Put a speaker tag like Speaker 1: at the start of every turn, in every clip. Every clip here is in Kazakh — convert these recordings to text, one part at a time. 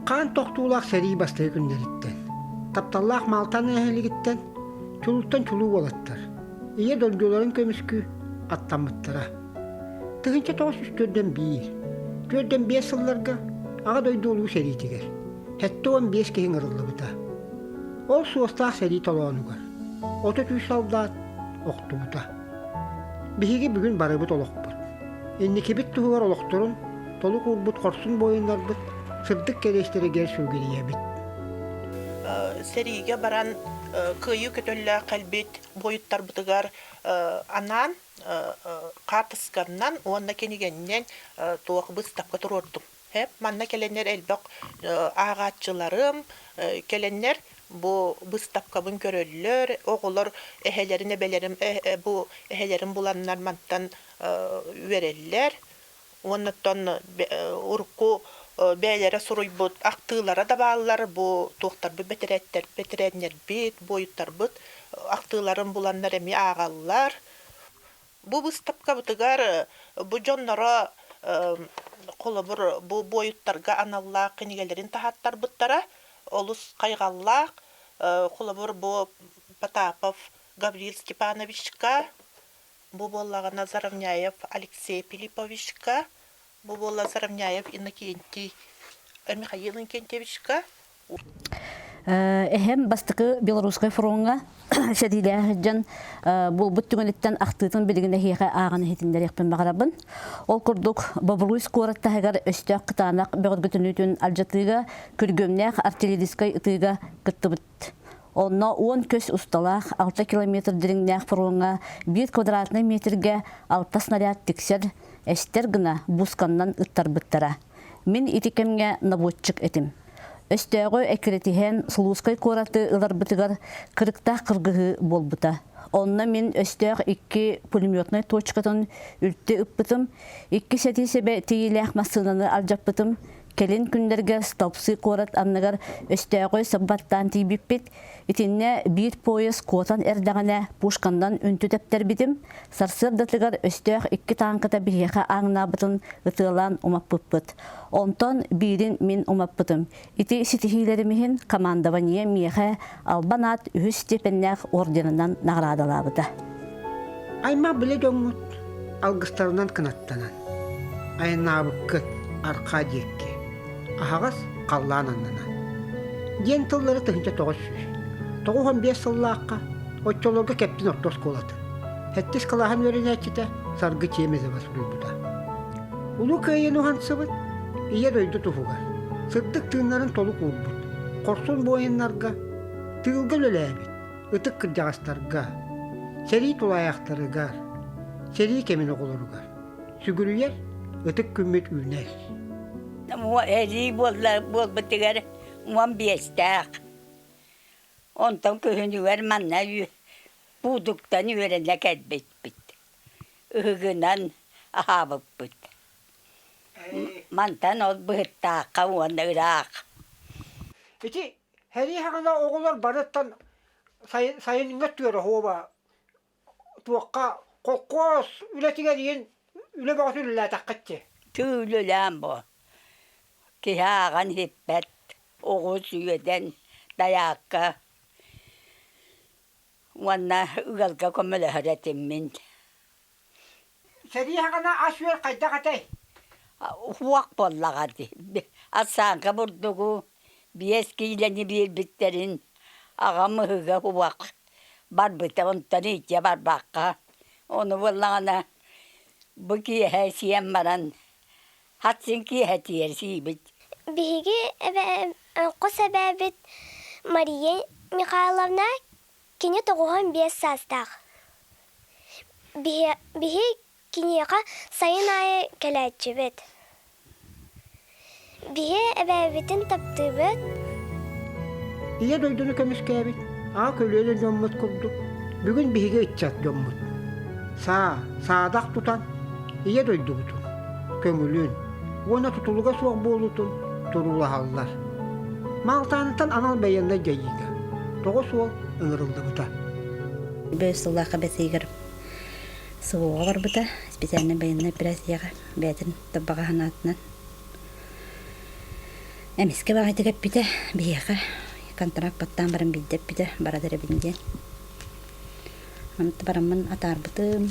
Speaker 1: Қан тоқтуулақ сәрі бастығы күндеріттен. Тапталлақ малтан әхелігіттен чулуттан чулу болаттар. Ие долдуларын көміскү аттамыттыра. Тығынча 904-1, 4-5 сылларға аға дойду олу сәрі тегер. Хәтті 15 кейін ырылы бұта. Ол суостақ сәрі толуануғар. 33 солдат оқты бұта. Бихиге бүгін бары бұт олық бұт. Еннеке біт тұғығар олықтырын, толық ұлбұт қорсын бойындар бұт, сырдық керестері гер сөйгелие біт.
Speaker 2: Сәріге баран күйі көтөлі қалбет бойыттар бұтығар анан қартысқаннан онна кенегеннен туақ бұстапқа тұрордым. Манна келенер әлбақ ағатчыларым, келенер bu bıstapkabın köröllür, oğullar ehelerin ebelerim, bu ehelerin bulanlar mantan verirler. Ondan urku beylere soruybut, aktığlara da bağlılar, bu tohtar bu betirenler bit, boyutlar bit, aktığların bulanlar emi ağallar. Bu bıstapkabıtıgar, bu jonlara kolabur, bu boyutlarga anallah kinigelerin tahattar bıttara, Олус Кайгаллах, Холобор бо Потапов Гавриил Степановичка, Буболла Назаровняев Алексей Пилиповичка, Буболла Назаровняев Иннокентий Михаил Иннокентьевичка.
Speaker 3: Эхем бастыкы Белорусская фронга шәдилә җан бу бүттүгенлектән актытын билгендә хәйгә аганы хитиндә якпын багарабын. Ол курдук Бобруйск коратта хәгәр өстә кытанак бөгөтүнүтүн алҗатлыга күргөмнәк артиллерийская ытыга кыттыбыт. Онна 10 көс усталах 6 километр диреңнәк фронга 1 квадратный метргә 6 снаряд тиксер эстер гына бусканнан ыттар биттара. Мин итикемгә наводчик этим. Өстәгы әкретиһен Слуцкай кораты ылар бытыгар кырыкта кыргыгы болбута. Онна мен өстәг 2 пулеметный точкадан үлтте ыппытым, 2 сәтисебе тиеләх масынаны алҗаппытым. Келен күндәргә стопсы корат аннагар өстәгы саббаттан тибиппит. Итинне бир поезд котан эрдәгенә пушкандан үнтүтәптер битим. Сарсыр датыгар өстәг 2 танкыта бихәкә аңнабытын ытылан умаппыт. Онтон бирин мин умаппытым. Ити ситихилеремиһин командование миәхә албанат үз степеннәк орденынан наградалабыта.
Speaker 1: Айма биле дөңмүт алгыстарынан кынаттанан. Айнабыккыт Аркадьевке. Ахагас қаллананнана. Ден тыллары тыгынча 915 сыллааққа отчолорга кептин ортос колаты. Хеттис калахан веренәчите саргы чемезе басурыйбута. Улу кайын ухансыбыт, ие дойду туфугар. Сырдык тыыннарын толук урбут. Корсун бойыннарга, тыылга лөләбит, ытык кыржағастарга, сери тулаяқтарыгар, сери кемин оголоругар. Сүгүрүер, ытык күммет үйнәс.
Speaker 4: Эри болбытыгар 15-тәк. Онтан көһүнүгер манна будуктан үйренә кәтбет. Ыгынан ахабыппыт. Мантан ол быттакка уанырак.
Speaker 1: Ити хәри хагына оголар барыттан сайын ингәттүре хоба. Туакка коккос үләтигә диен үлә багы үлә таққатте.
Speaker 4: Түүлөләм бу. Киһаган хиппәт, оғыз үйеден даяққа. Уанна үгәлгә көмөлі хәрәтім мен.
Speaker 1: Сәри хағана асуер қайда қатай?
Speaker 4: Хуақ боллағады. Асанға бұрдығы, биес кейлені бір біттерін, ағамығыға хуақ. Бар бұта, онтан ете бар баққа. Оны боллағана, бұл кейі сиен баран, Хатсын ки хәтиер сибит.
Speaker 5: Биһиги қос әбәбит Мария Михайловна кине 95 састақ. Биһи кинеға сайын айы кәләтчі бет. Биһи әбәбитін тапты бет.
Speaker 1: Ие дойдуны көміске әбит. Көлелі жоммыт күрдік. Бүгін биһиге итчат жоммыт. Саадақ тұтан. Ие дойду бұтын. Көңілін. Ona tutuluğa soğuk boğulutun, turula hallar. Maltanıtan anal beyanına geyiga. Toğu soğuk ıngırıldı buta.
Speaker 3: Бөс сыллақа бәсейгір соғуға бар бұта. Специальный beyanına biraz yağa бәтін табаға ханатынан. Эмиске багайты кеппите бияка контракт баттан баран биддеп бите барадыры бинден. Анты барамын атарбытым.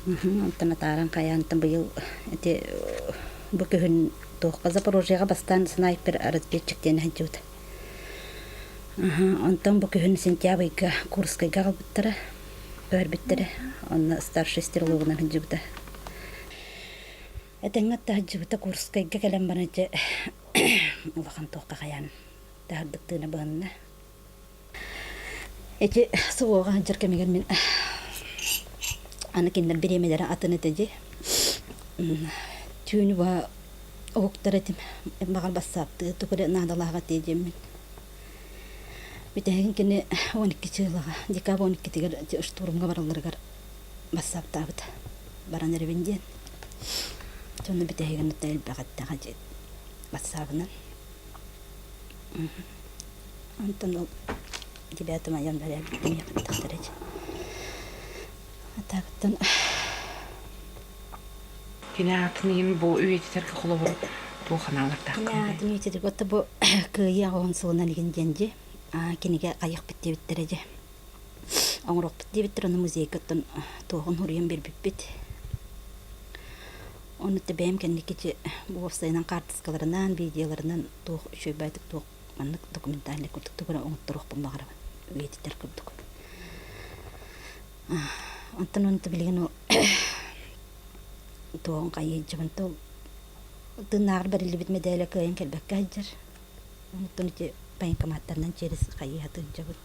Speaker 3: Антан атаран каянтын быйыл эти бу күн тоққа Запорожьега бастан снайпер разведчиктен ханчута. Антан бу күн сентябрьга Курскайга калбыттара. Өрбиттер, он старший стрелогынан ханчута. Этеңгатта ханчута Курскайга келем баранча улахан тоққа каян. Тардыктыны быгынна. Эти суога ханчыркемеген мен аны киндер беремелер атын этеди. Түйүнү ба октар этим багал бассапты тукуре надалага тежеммен. Битеген кине 12 жылга декабрь 12 тигер штурмга бараларга бассаптабыт. Баран эрбенден. Тону битеген тел багаттага жет. Бассабынан. Антон 9 января меня тахтарыч. Атактан
Speaker 6: Кинаатнин бу үйеттерге қолы бу ханаларда.
Speaker 3: Кинаатын үйеттерге отта бу кыя оғын суынан еген женже. Кенеге қайық бітте біттереже. Оңыроқ бітте біттер, оны музейге оттан тоғын хұрыен бербіп бет. Оны бәйім кәнекече бу офсайынан картыскаларынан, видеоларынан тоқ үшөй байтық тоқ манық документальный күрдік түгіра оңыттыр оқпын бағарабын. Үйеттер күрдік. Антон оны білген ол тоғын қайын жабынты ол дынағыр барылы бит медәлі көйін кәлбәкке айжыр. Оны те байынкаматтарынан черес қайы атын жабын.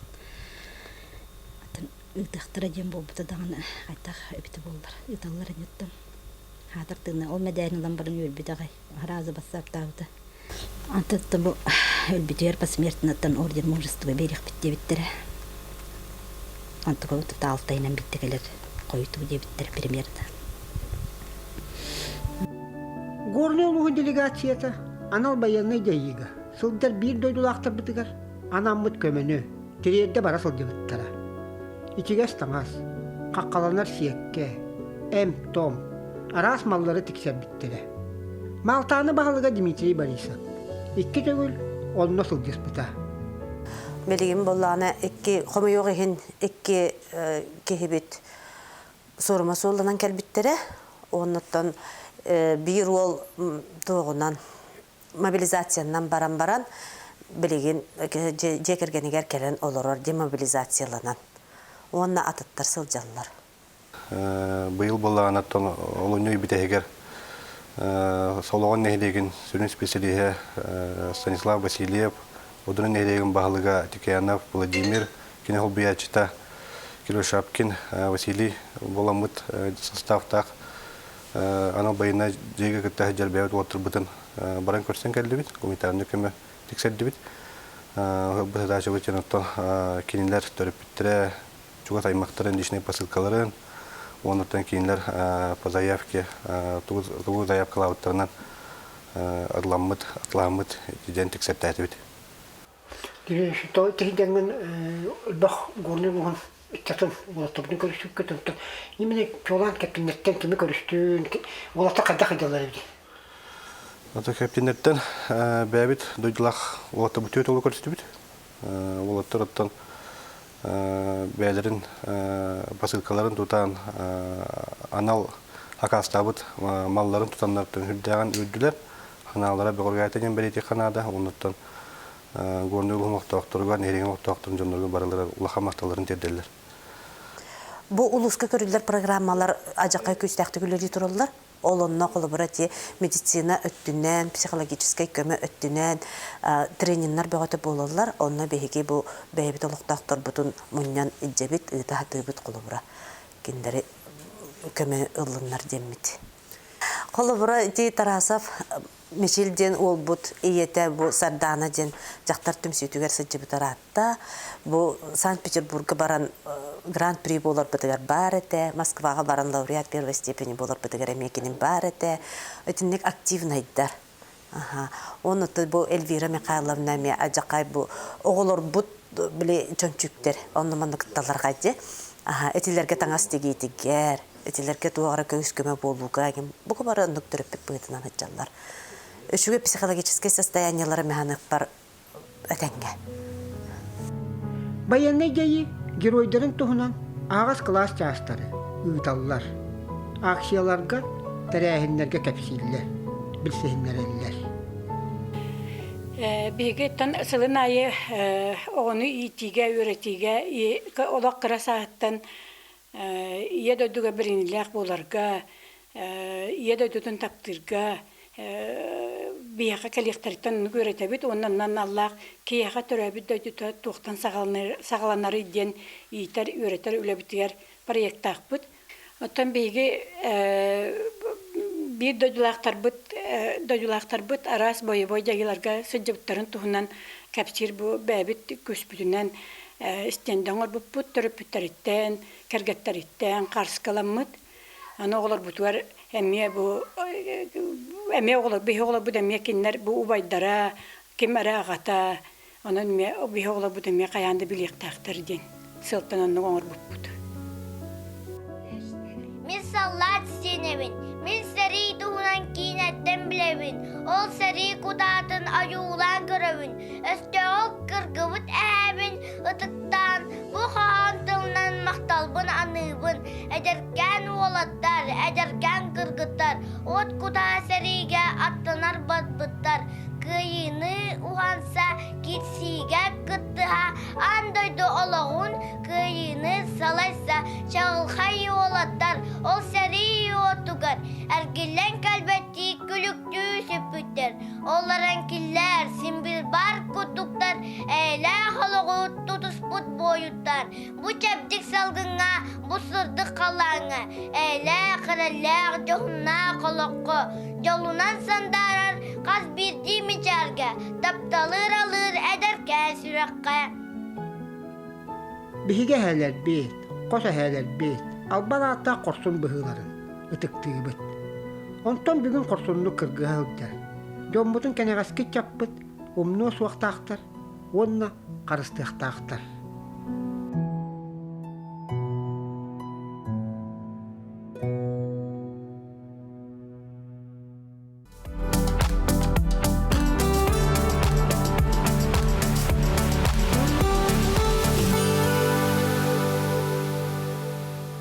Speaker 3: Атын ұйтықтыра жем бол бұты дағаны қайтақ өбіті болдар. Үйталылар әнеттім. Хатыр тыны ол медәлін ұлан барын өлбіті қай. Аразы бассап тағыды. Антытты бұл өлбітер посмертін аттан орден мужество береқ бітте біттірі. Антыға ұтыпта 6 айынан бітті келер. Қойты бұде біттірі премьерді.
Speaker 1: Горный улуғы делегацията анал баянный дейігі. Сылдар бір дойдулақтар бітігер. Анаммыт көмені, тірерде бара сылды біттара. Ичігес таңас, қаққаланар сиекке, том, арас маллары тіксер біттірі. Малтаны бағалыға Дмитрий Борисов. 2 төгіл, онына сылдес бұта.
Speaker 7: Белегим болланы 2 қомайоғы хин 2 кехебет сорыма солынан кәлбіттері. Оннаттан bir ol doğunan mobilizasyondan baran bilgin jekergeniger kelen olurur demobilizasyalanan. Onna atıttar sıljallar.
Speaker 8: Быйыл болланы тон олоньой битегер солоған нехдеген сүрін специалиге Станислав Васильев, одырын нехдеген бағылыга Тикаянов Владимир, Кенехол Биячита, Кило Шапкин, Василий Боламыт составтақ анал байына жеге кітті жарбайот отыр бұтын баран көрсен кәлді бит, комитарны көмі тексерді бит. Бұты дачы өтен оттан кенелер төріп біттірі, чуғат аймақтарын дешіне посылкаларын, оныртан кейінлер по заявке, туғы заявкалауыттарынан адламыт, атламыт деден тексерді әті бит.
Speaker 1: Тегиденген ұлбақ горный болған İçten ulaştığını görüştük kötüydü. Yine çoğalan kapinlerden kimi görüştün, ulaşta kadar kadar evdi.
Speaker 8: Ata kapinlerden bebit duydular ulaşta bu tüyt olu görüştü bit. Ulaştırıptan beylerin basılkaların tutan anal akastabıt malların tutanlardan hüddeğen ürdüler. Analara bir orgayeten belediye kanada onlardan Gornulu muhtaktırlar, nereye muhtaktırın canlarına baralara ulahamaktaların terderler.
Speaker 7: Bu uluska körüller programmalar acaka köstektigüleri turullar. Olunna kolaborati meditsina öttünen, psikologический köme öttünen treningler bağıtı bolurlar. Onna behigi bu bebit oluqtaktır butun munyan icebit ıtaha tıbıt kolabora. Kenderi köme ılınlar demmit. Kolabora di tarasaf Мишелден ол бұд иеті бұл Сардана ден жақтар түмсетігер сәджі бұтар атта. Бұл Санкт-Петербургы баран гран-при болар бұтығар бар әті, Москваға баран лауреат первой степени болар бұтығар әмекенен бар әті. Өтінлік активнайдар. Оны бұл Эльвира Михайловна ме ажақай бұл оғылыр бұд біле чөнчүктер. Оны маңы қытталарға де. Әтелерге таңас дегейтігер. Әтелерге туағыра көз көмі болуға. Бұғы бары үндік түріппік бұғытынан әтжалар. Үшүгө психологический состояниялары мәһанык бар этенге.
Speaker 1: Баяннай жайы геройдарын туһунан ағас класс частары, ыыталлар, акцияларга, тәрәһиннәргә кәпсилләр, билсеһиннәр әлләр.
Speaker 9: Биги тан сылын айы оғыны итиге, өретиге, олақ қыра сағыттан ие дөйдігі бірініләқ боларға, ие дөйдігін таптырға, бияқа кәлектарыттан өретәбіт, оннан Аллах кейаға түрәбіт дөйдігі туқтан сағаланары иден ийтер, өретер, өләбітігер проекттақ бұд. Оттан биги bir döydülaqtar bıt aras boy jagılarga sıcıbıtların tuğundan kapsir bu bäbit kösbütünden istenden or bu put törüp bütteritten kergetteritten qarskalamıt ana olar butuar emiye bu emiye olar bir olar bu demiye kinler bu ubaydara kimara gata onun bir olar bu demiye kayandı bilik taqtır den sıltanın or bu put
Speaker 5: Misallat senevin, min seri tuğunan kinetten bilevin, ol seri kudatın ayuğulan görevin, östüğük kırgıvıt äbin, ıtıktan, bu hantılnan maktalbın anıbın, ederken olatlar, ederken kırgıtlar, ot kuda serige atlanar batbıtlar, kıyını uhansa gitsige kıttıha, andoydu olağun, kıyını salaysa çağılhay olatlar, ol seri otugar, ergilen kalbetti gülüktü süpütler, olaran killer simbil bar kutuklar, eyle haloğut tutusput boyutlar, bu çeptik salgına, bu sırdık kalağına, eyle kırallar johunna kolokko, yolunan sandarar, kaz birdi mi çarga, taptalır alır ederken sürekka.
Speaker 1: Bihige hələr bit, qosa hələr bit, albalatta qorsun bıhıların, ıtıktığı bit. Ondan bugün qorsunlu kırgıha hıldar. Jombutun kenagaskit çapbıt, umnu suaqtaqtar, onna qarıstığtaqtar.